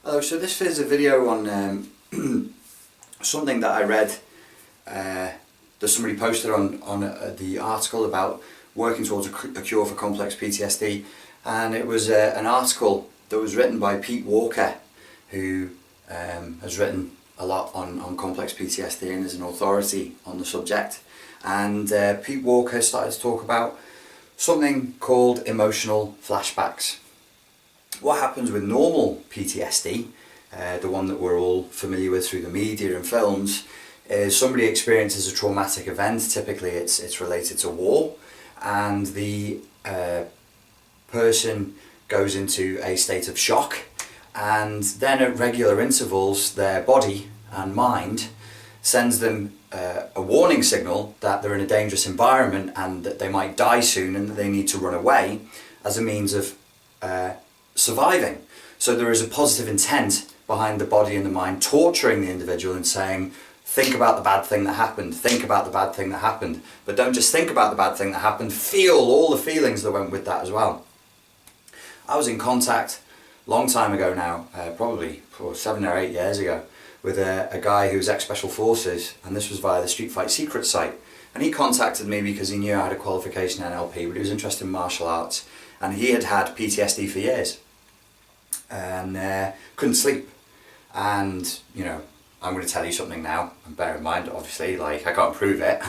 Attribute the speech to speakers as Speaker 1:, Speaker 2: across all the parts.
Speaker 1: Hello, so this is a video on something that I read that somebody posted on the article about working towards a cure for complex PTSD, and it was an article that was written by Pete Walker, who has written a lot on complex PTSD and is an authority on the subject. And Pete Walker started to talk about something called emotional flashbacks. What happens with normal PTSD, the one that we're all familiar with through the media and films, is somebody experiences a traumatic event. Typically it's related to war, and the person goes into a state of shock, and then at regular intervals their body and mind sends them a warning signal that they're in a dangerous environment and that they might die soon and that they need to run away as a means of surviving. So there is a positive intent behind the body and the mind torturing the individual and saying, think about the bad thing that happened, think about the bad thing that happened. But don't just think about the bad thing that happened, feel all the feelings that went with that as well. I was in contact a long time ago now, probably 7 or 8 years ago, with a guy who was ex-Special Forces, and this was via the Street Fight Secrets site. And he contacted me because he knew I had a qualification in NLP, but he was interested in martial arts, and he had PTSD for years and couldn't sleep. And you know, I'm going to tell you something now, and bear in mind, obviously, like, I can't prove it.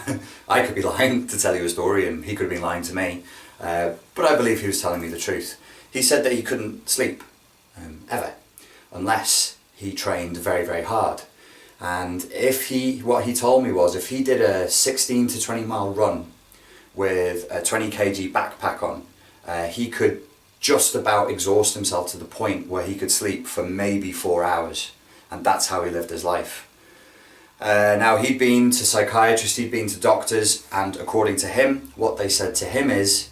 Speaker 1: I could be lying to tell you a story, and he could have been lying to me, but I believe he was telling me the truth. He said that he couldn't sleep ever unless he trained very, very hard. And what he told me was, if he did a 16 to 20 mile run with a 20 kg backpack on, he could just about exhaust himself to the point where he could sleep for maybe 4 hours. And that's how he lived his life. Now, he'd been to psychiatrists, he'd been to doctors, and according to him, what they said to him is,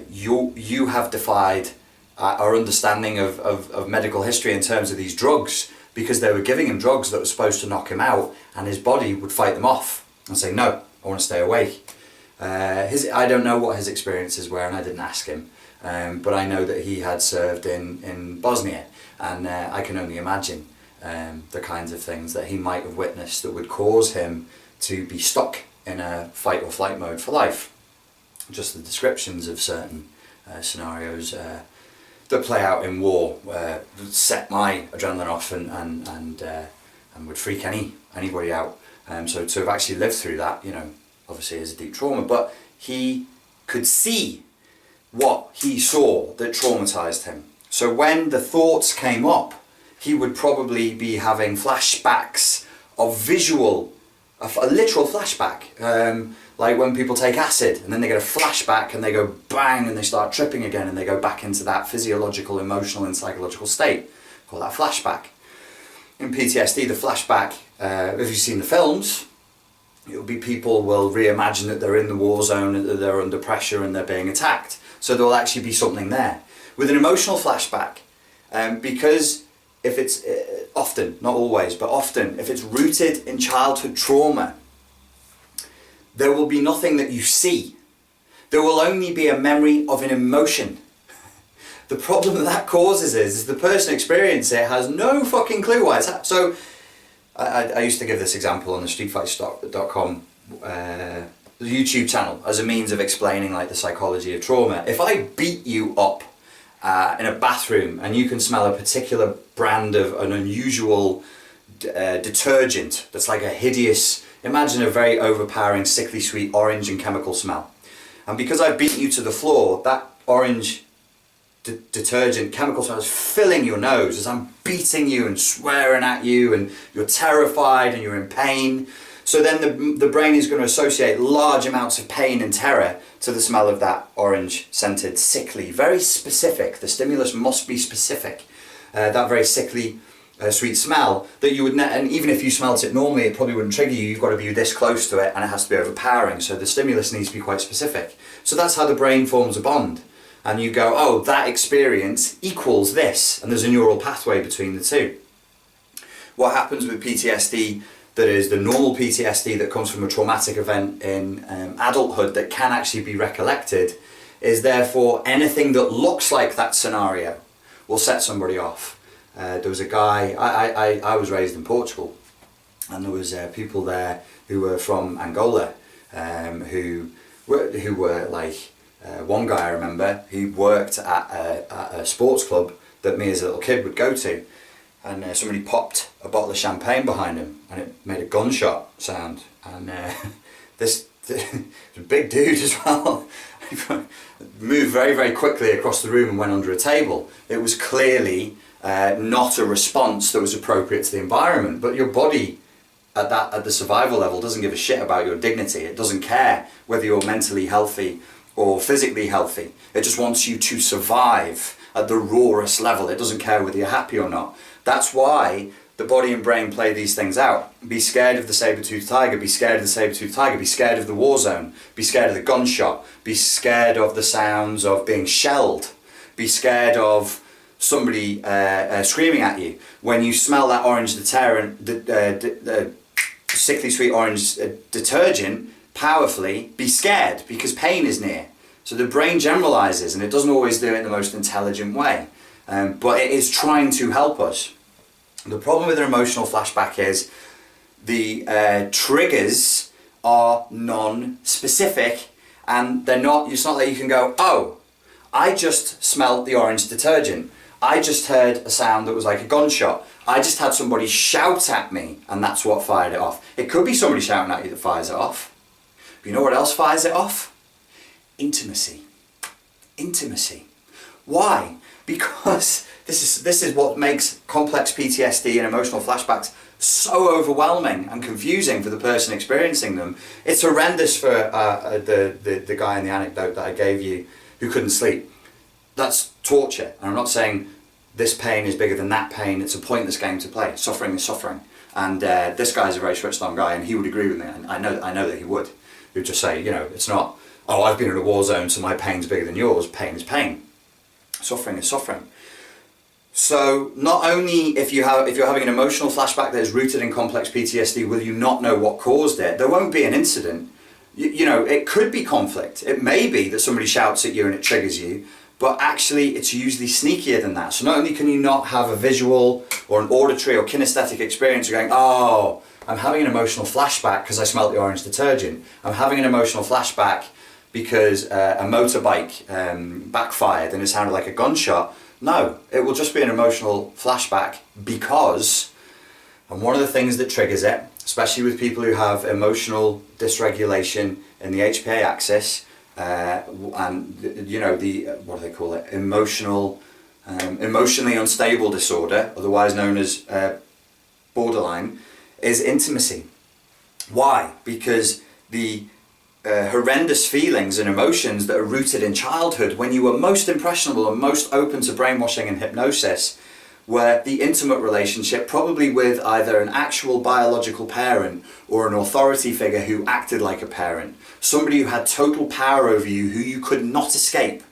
Speaker 1: you have defied our understanding of medical history in terms of these drugs, because they were giving him drugs that were supposed to knock him out, and his body would fight them off and say, no, I want to stay awake. I don't know what his experiences were, and I didn't ask him, but I know that he had served in Bosnia, and I can only imagine the kinds of things that he might have witnessed that would cause him to be stuck in a fight or flight mode for life. Just the descriptions of certain scenarios that play out in war set my adrenaline off and would freak anybody out. So to have actually lived through that, you know, obviously is a deep trauma. But he could see what he saw that traumatized him. So when the thoughts came up, he would probably be having flashbacks of a literal flashback. Like when people take acid and then they get a flashback and they go bang and they start tripping again and they go back into that physiological, emotional and psychological state. Call that flashback. In PTSD, the flashback, if you've seen the films, it'll be people will reimagine that they're in the war zone, that they're under pressure and they're being attacked. So there will actually be something there. With an emotional flashback, because if it's often, not always, but often, if it's rooted in childhood trauma, there will be nothing that you see. There will only be a memory of an emotion. The problem that causes is the person experiencing it has no fucking clue why it's happening. So I used to give this example on the streetfight.com YouTube channel as a means of explaining like the psychology of trauma. If I beat you up in a bathroom and you can smell a particular brand of an unusual detergent that's like a hideous, imagine a very overpowering, sickly sweet orange and chemical smell. And because I've beaten you to the floor, that orange detergent chemical smell is filling your nose as I'm beating you and swearing at you, and you're terrified and you're in pain. So then the brain is going to associate large amounts of pain and terror to the smell of that orange scented, sickly, very specific. The stimulus must be specific. That very sickly, sweet smell that you would, and even if you smelt it normally, it probably wouldn't trigger you. You've got to be this close to it, and it has to be overpowering. So the stimulus needs to be quite specific. So that's how the brain forms a bond. And you go, oh, that experience equals this, and there's a neural pathway between the two. What happens with PTSD, that is the normal PTSD that comes from a traumatic event in adulthood that can actually be recollected, is therefore anything that looks like that scenario will set somebody off. There was a guy, I was raised in Portugal, and there was people there who were from Angola, who were like, one guy I remember, he worked at a sports club that me as a little kid would go to, and somebody popped a bottle of champagne behind him, and it made a gunshot sound, and this a big dude as well, moved very, very quickly across the room and went under a table. It was clearly not a response that was appropriate to the environment, but your body at the survival level doesn't give a shit about your dignity. It doesn't care whether you're mentally healthy or physically healthy. It just wants you to survive at the rawest level. It doesn't care whether you're happy or not. That's why the body and brain play these things out. Be scared of the saber-toothed tiger, be scared of the saber-toothed tiger, be scared of the war zone, be scared of the gunshot, be scared of the sounds of being shelled, be scared of somebody screaming at you. When you smell that orange sickly sweet orange detergent powerfully, be scared, because pain is near. So the brain generalizes, and it doesn't always do it in the most intelligent way, but it is trying to help us. The problem with an emotional flashback is the triggers are non-specific, and they're not, it's not that you can go, oh, I just smelled the orange detergent, I just heard a sound that was like a gunshot, I just had somebody shout at me and that's what fired it off. It could be somebody shouting at you that fires it off. But you know what else fires it off? Intimacy. Intimacy. Why? Because this is what makes complex PTSD and emotional flashbacks so overwhelming and confusing for the person experiencing them. It's horrendous for the guy in the anecdote that I gave you who couldn't sleep. That's torture. And I'm not saying this pain is bigger than that pain. It's a pointless game to play. Suffering is suffering. And this guy's a very switched on guy, and he would agree with me. And I know that he would. He would just say, you know, it's not, oh, I've been in a war zone, so my pain's bigger than yours. Pain is pain. Suffering is suffering. So not only if you're having an emotional flashback that is rooted in complex PTSD, will you not know what caused it? There won't be an incident. You know, it could be conflict. It may be that somebody shouts at you and it triggers you, but actually it's usually sneakier than that. So not only can you not have a visual or an auditory or kinesthetic experience of going, oh, I'm having an emotional flashback because I smelt the orange detergent. I'm having an emotional flashback because a motorbike backfired and it sounded like a gunshot. No, it will just be an emotional flashback because, and one of the things that triggers it, especially with people who have emotional dysregulation in the HPA axis, and you know, the what do they call it, emotionally unstable disorder, otherwise known as borderline, is intimacy. Why? Because the horrendous feelings and emotions that are rooted in childhood, when you were most impressionable and most open to brainwashing and hypnosis, were the intimate relationship, probably with either an actual biological parent or an authority figure who acted like a parent, somebody who had total power over you, who you could not escape.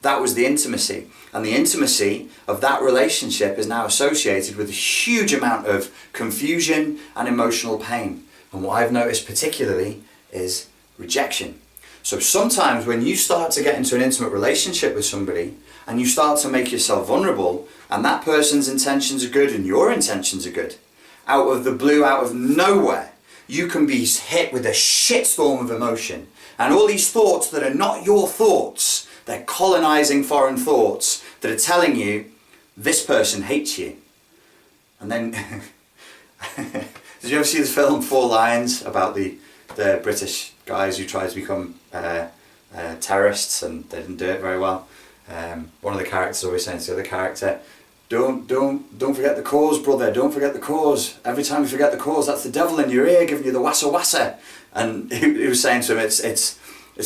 Speaker 1: That was the intimacy. And the intimacy of that relationship is now associated with a huge amount of confusion and emotional pain. And what I've noticed particularly is rejection. So sometimes when you start to get into an intimate relationship with somebody and you start to make yourself vulnerable, and that person's intentions are good and your intentions are good, out of the blue, out of nowhere, you can be hit with a shitstorm of emotion. And all these thoughts that are not your thoughts, they're colonizing foreign thoughts that are telling you, this person hates you. And then, did you ever see the film Four Lions about the British guys who tried to become terrorists and they didn't do it very well? One of the characters always saying to the other character, don't forget the cause, brother, don't forget the cause. Every time you forget the cause, that's the devil in your ear giving you the wassa wassa. And he was saying to him, it's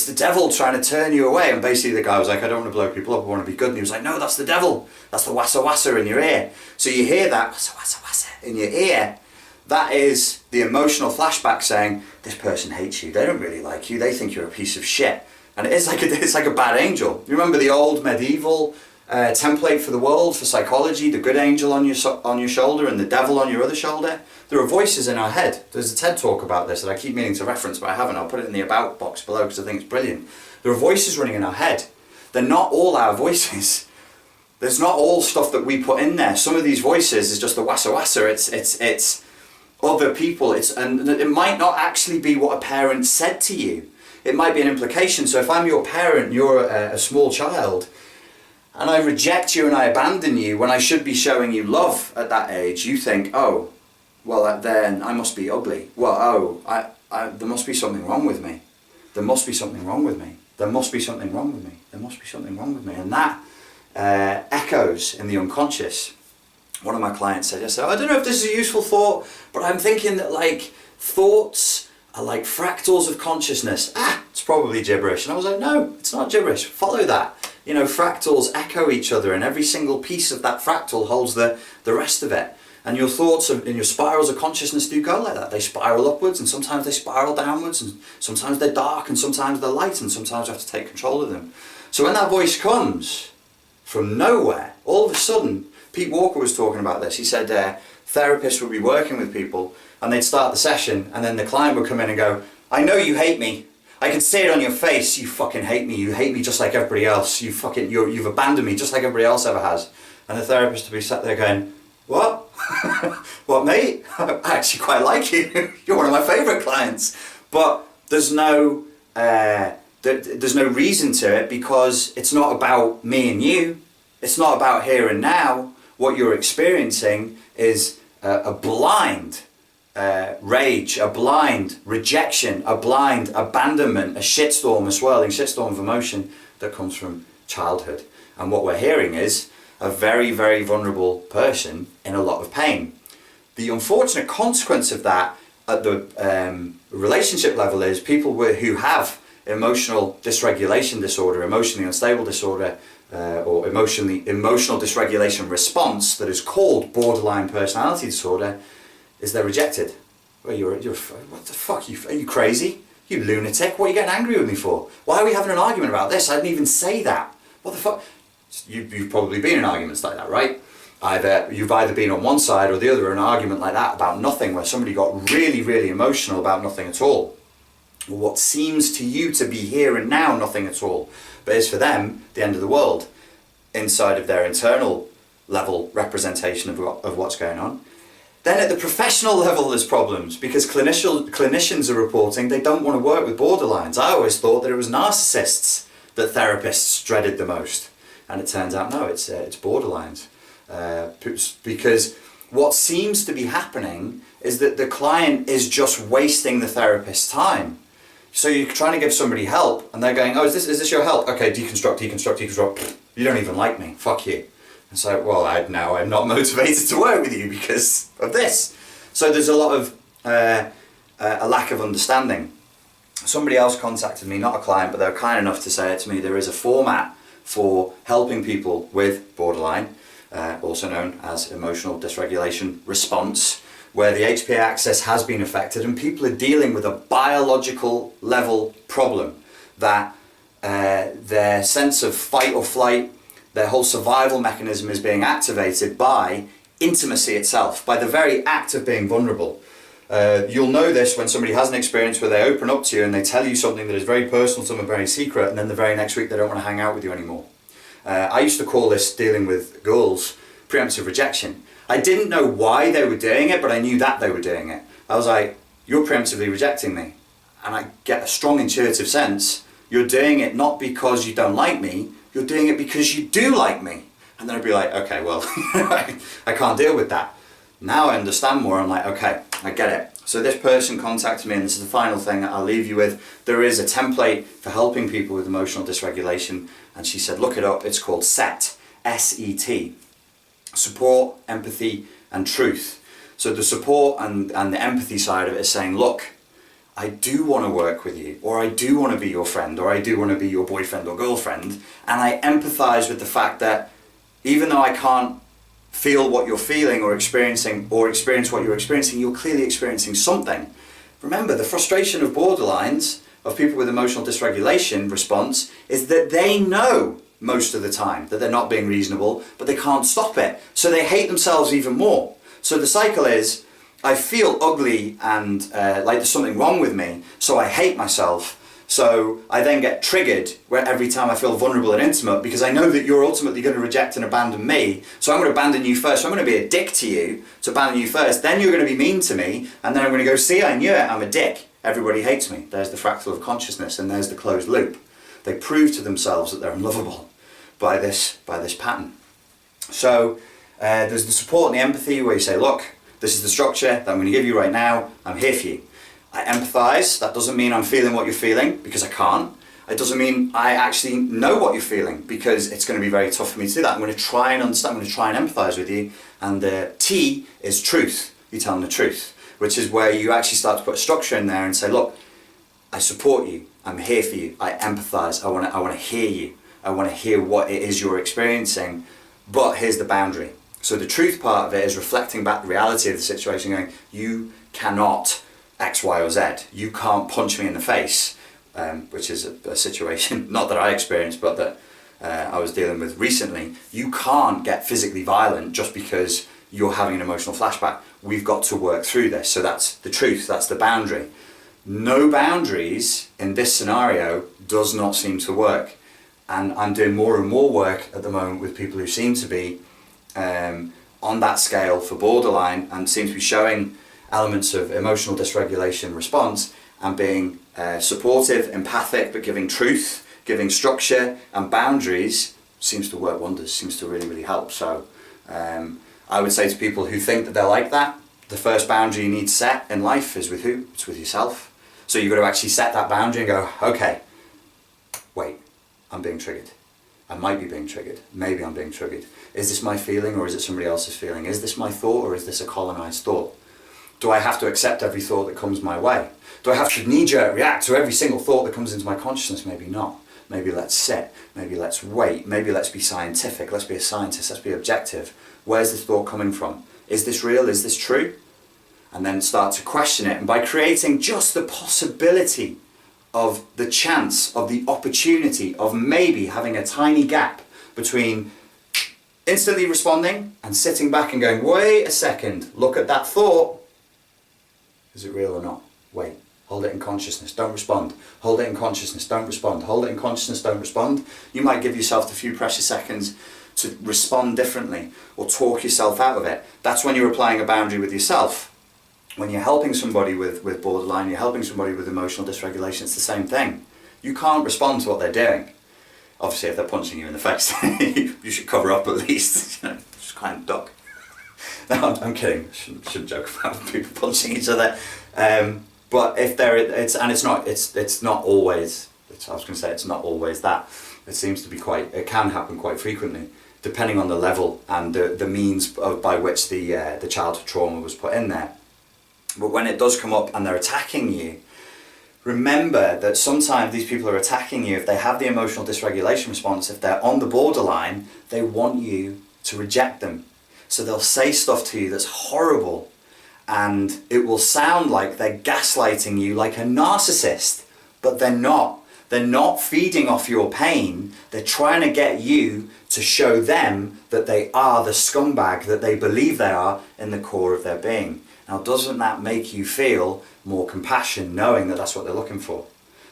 Speaker 1: the devil trying to turn you away. And basically the guy was like, I don't want to blow people up, I want to be good. And he was like, no, that's the devil, that's the wassa wassa in your ear. So you hear that wassa wassa wassa in your ear. That is the emotional flashback saying, this person hates you, they don't really like you, they think you're a piece of shit. And it's like a bad angel. You remember the old medieval template for the world, for psychology, the good angel on your shoulder and the devil on your other shoulder? There are voices in our head. There's a TED talk about this that I keep meaning to reference, but I haven't. I'll put it in the about box below because I think it's brilliant. There are voices running in our head. They're not all our voices. There's not all stuff that we put in there. Some of these voices is just the wassa wassa. It's other people. And it might not actually be what a parent said to you. It might be an implication. So if I'm your parent, you're a small child, and I reject you and I abandon you when I should be showing you love at that age, you think, oh, well then I must be ugly. Well, oh, there must be something wrong with me. There must be something wrong with me. There must be something wrong with me. There must be something wrong with me. And that echoes in the unconscious. One of my clients said yesterday, I don't know if this is a useful thought, but I'm thinking that like thoughts are like fractals of consciousness. It's probably gibberish. And I was like, no, it's not gibberish. Follow that. You know, fractals echo each other, and every single piece of that fractal holds the rest of it. And your thoughts and your spirals of consciousness do go like that. They spiral upwards, and sometimes they spiral downwards, and sometimes they're dark, and sometimes they're light, and sometimes you have to take control of them. So when that voice comes from nowhere, all of a sudden, Pete Walker was talking about this. He said therapists would be working with people, and they'd start the session, and then the client would come in and go, I know you hate me. I can see it on your face. You fucking hate me. You hate me just like everybody else. You've abandoned me just like everybody else ever has. And the therapist would be sat there going, what? What, mate? I actually quite like you. You're one of my favourite clients. But there's no reason to it, because it's not about me and you. It's not about here and now. What you're experiencing is a blind rage, a blind rejection, a blind abandonment, a shitstorm, a swirling shitstorm of emotion that comes from childhood. And what we're hearing is a very, very vulnerable person in a lot of pain. The unfortunate consequence of that at the relationship level is people who have emotional dysregulation disorder, emotionally unstable disorder, or emotional dysregulation response that is called borderline personality disorder, is they're rejected. Well, you're what the fuck? Are you crazy? You lunatic! What are you getting angry with me for? Why are we having an argument about this? I didn't even say that. What the fuck? You've probably been in arguments like that, right? You've either been on one side or the other in an argument like that about nothing, where somebody got really, really emotional about nothing at all. Or what seems to you to be here and now nothing at all, but is for them the end of the world inside of their internal level representation of what's going on. Then at the professional level there's problems, because clinicians are reporting they don't want to work with borderlines. I always thought that it was narcissists that therapists dreaded the most, and it turns out no, it's borderlines. Because what seems to be happening is that the client is just wasting the therapist's time. So you're trying to give somebody help, and they're going, oh, is this your help? Okay, deconstruct. You don't even like me. Fuck you. And so, well, now I'm not motivated to work with you because of this. So there's a lot of a lack of understanding. Somebody else contacted me, not a client, but they were kind enough to say it to me. There is a format for helping people with borderline, also known as emotional dysregulation response, where the HPA axis has been affected and people are dealing with a biological level problem, that their sense of fight or flight, their whole survival mechanism is being activated by intimacy itself, by the very act of being vulnerable. You'll know this when somebody has an experience where they open up to you and they tell you something that is very personal, something very secret, and then the very next week they don't want to hang out with you anymore. I used to call this, dealing with girls, preemptive rejection. I didn't know why they were doing it, but I knew that they were doing it. I was like, you're preemptively rejecting me. And I get a strong intuitive sense, you're doing it not because you don't like me, you're doing it because you do like me. And then I'd be like, okay, well, I can't deal with that. Now I understand more. I'm like, okay, I get it. So this person contacted me, and this is the final thing that I'll leave you with. There is a template for helping people with emotional dysregulation, and she said, look it up. It's called SET, S-E-T, support, empathy, and truth. So the support and the empathy side of it is saying, look, I do want to work with you, or I do want to be your friend, or I do want to be your boyfriend or girlfriend, and I empathize with the fact that even though I can't feel what you're feeling or experience what you're experiencing, you're clearly experiencing something. Remember, the frustration of borderlines, of people with emotional dysregulation response, is that they know most of the time that they're not being reasonable, but they can't stop it. So they hate themselves even more. So the cycle is, I feel ugly and like there's something wrong with me, so I hate myself. So I then get triggered where every time I feel vulnerable and intimate, because I know that you're ultimately going to reject and abandon me. So I'm going to abandon you first. So I'm going to be a dick to you to abandon you first. Then you're going to be mean to me. And then I'm going to go, see, I knew it. I'm a dick. Everybody hates me. There's the fractal of consciousness, and there's the closed loop. They prove to themselves that they're unlovable by this pattern. So there's the support and the empathy where you say, look, this is the structure that I'm going to give you right now. I'm here for you. I empathise. That doesn't mean I'm feeling what you're feeling, because I can't. It doesn't mean I actually know what you're feeling, because it's going to be very tough for me to do that. I'm going to try and understand. I'm going to try and empathise with you. And the T is truth. You tell them the truth, which is where you actually start to put a structure in there and say, look, I support you. I'm here for you. I empathise. I want to hear you. I want to hear what it is you're experiencing. But here's the boundary. So the truth part of it is reflecting back the reality of the situation, going, you cannot X, Y, or Z. You can't punch me in the face, which is a situation, not that I experienced, but that I was dealing with recently. You can't get physically violent just because you're having an emotional flashback. We've got to work through this. So that's the truth, that's the boundary. No boundaries in this scenario does not seem to work. And I'm doing more and more work at the moment with people who seem to be on that scale for borderline, and seem to be showing elements of emotional dysregulation response, and being supportive, empathic, but giving truth, giving structure and boundaries seems to work wonders, seems to really, really help. So I would say to people who think that they're like that, the first boundary you need to set in life is with who? It's with yourself. So you've got to actually set that boundary and go, okay, wait, I'm being triggered. I might be being triggered. Maybe I'm being triggered. Is this my feeling, or is it somebody else's feeling? Is this my thought, or is this a colonized thought? Do I have to accept every thought that comes my way? Do I have to knee-jerk react to every single thought that comes into my consciousness? Maybe not. Maybe let's sit. Maybe let's wait. Maybe let's be scientific. Let's be a scientist. Let's be objective. Where's this thought coming from? Is this real? Is this true? And then start to question it. And by creating just the possibility of the chance, of the opportunity of maybe having a tiny gap between instantly responding and sitting back and going, wait a second, look at that thought. Is it real or not? Wait, hold it in consciousness, don't respond. Hold it in consciousness, don't respond. Hold it in consciousness, don't respond. You might give yourself a few precious seconds to respond differently or talk yourself out of it. That's when you're applying a boundary with yourself. When you're helping somebody with borderline, you're helping somebody with emotional dysregulation, it's the same thing. You can't respond to what they're doing. Obviously, if they're punching you in the face, you should cover up at least. Just kind of duck. No, I'm kidding. Shouldn't joke about people punching each other. But if it's not always. I was going to say it's not always that. It seems to be it can happen quite frequently, depending on the level and the means by which the childhood trauma was put in there. But when it does come up and they're attacking you, remember that sometimes these people are attacking you if they have the emotional dysregulation response. If they're on the borderline, they want you to reject them. So they'll say stuff to you that's horrible, and it will sound like they're gaslighting you like a narcissist, but they're not. They're not feeding off your pain. They're trying to get you to show them that they are the scumbag that they believe they are in the core of their being. Now, doesn't that make you feel more compassion, knowing that that's what they're looking for?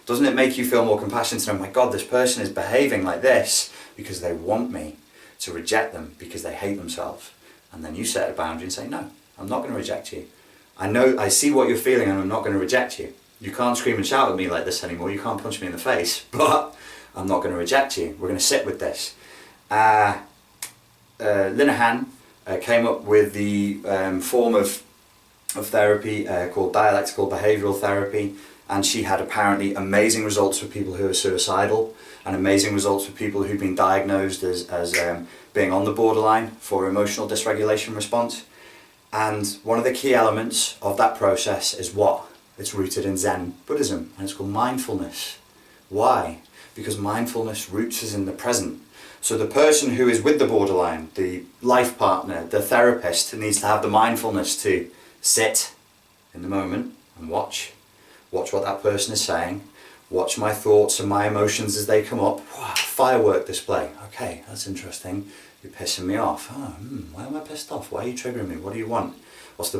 Speaker 1: Doesn't it make you feel more compassion to know, my God, this person is behaving like this because they want me to reject them, because they hate themselves? And then you set a boundary and say, no, I'm not going to reject you. I see what you're feeling, and I'm not going to reject you. You can't scream and shout at me like this anymore. You can't punch me in the face, but I'm not going to reject you. We're going to sit with this. Linehan came up with the form of therapy called dialectical behavioural therapy, and she had apparently amazing results for people who are suicidal, and amazing results for people who've been diagnosed as being on the borderline for emotional dysregulation response. And one of the key elements of that process is what? It's rooted in Zen Buddhism, and it's called mindfulness. Why? Because mindfulness roots us in the present. So the person who is with the borderline, the life partner, the therapist, needs to have the mindfulness to sit in the moment and watch what that person is saying, watch my thoughts and my emotions as they come up. Wow, firework display. Okay, that's interesting. You're pissing me off. Why am I pissed off? Why are you triggering me? What do you want? What's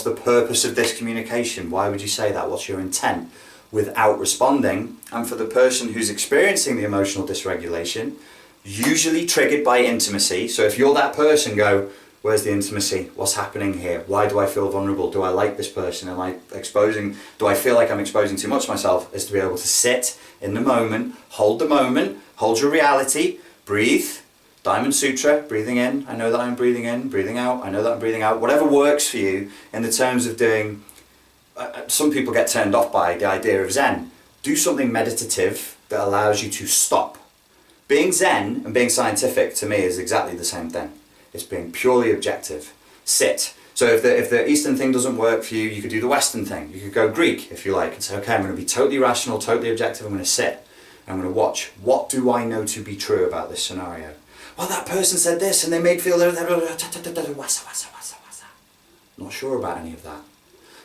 Speaker 1: the purpose of this communication? Why would you say that? What's your intent? without responding. And for the person who's experiencing the emotional dysregulation, usually triggered by intimacy. So if you're that person, go, where's the intimacy? What's happening here? Why do I feel vulnerable? Do I like this person? Do I feel like I'm exposing too much myself? Is to be able to sit in the moment, hold your reality, breathe. Diamond Sutra, breathing in, I know that I'm breathing in, breathing out, I know that I'm breathing out. Whatever works for you in the terms of doing, some people get turned off by the idea of Zen. Do something meditative that allows you to stop. Being Zen and being scientific to me is exactly the same thing. It's being purely objective. Sit. So if the Eastern thing doesn't work for you, you could do the Western thing. You could go Greek if you like and say, okay, I'm going to be totally rational, totally objective, I'm going to sit. I'm going to watch. What do I know to be true about this scenario? Well, that person said this and they made feel not sure about any of that.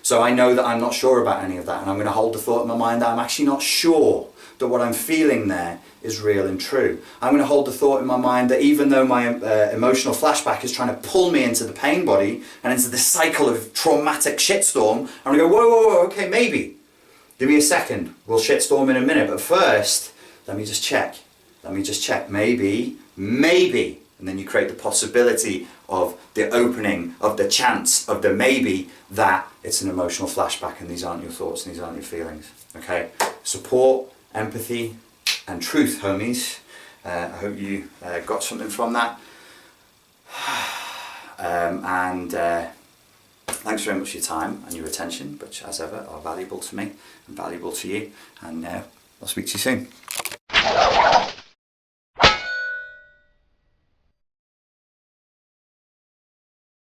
Speaker 1: So I know that I'm not sure about any of that, and I'm going to hold the thought in my mind that I'm actually not sure that what I'm feeling there is real and true. I'm going to hold the thought in my mind that even though my emotional flashback is trying to pull me into the pain body and into the cycle of traumatic shitstorm, I'm going to go, whoa, okay, maybe. Give me a second. We'll shitstorm in a minute, but first, let me just check. Maybe. And then you create the possibility of the opening, of the chance, of the maybe that it's an emotional flashback and these aren't your thoughts and these aren't your feelings. Okay? Support, empathy, and truth, homies. I hope you got something from that. Thanks very much for your time and your attention, which as ever are valuable to me and valuable to you. And I'll speak to you soon.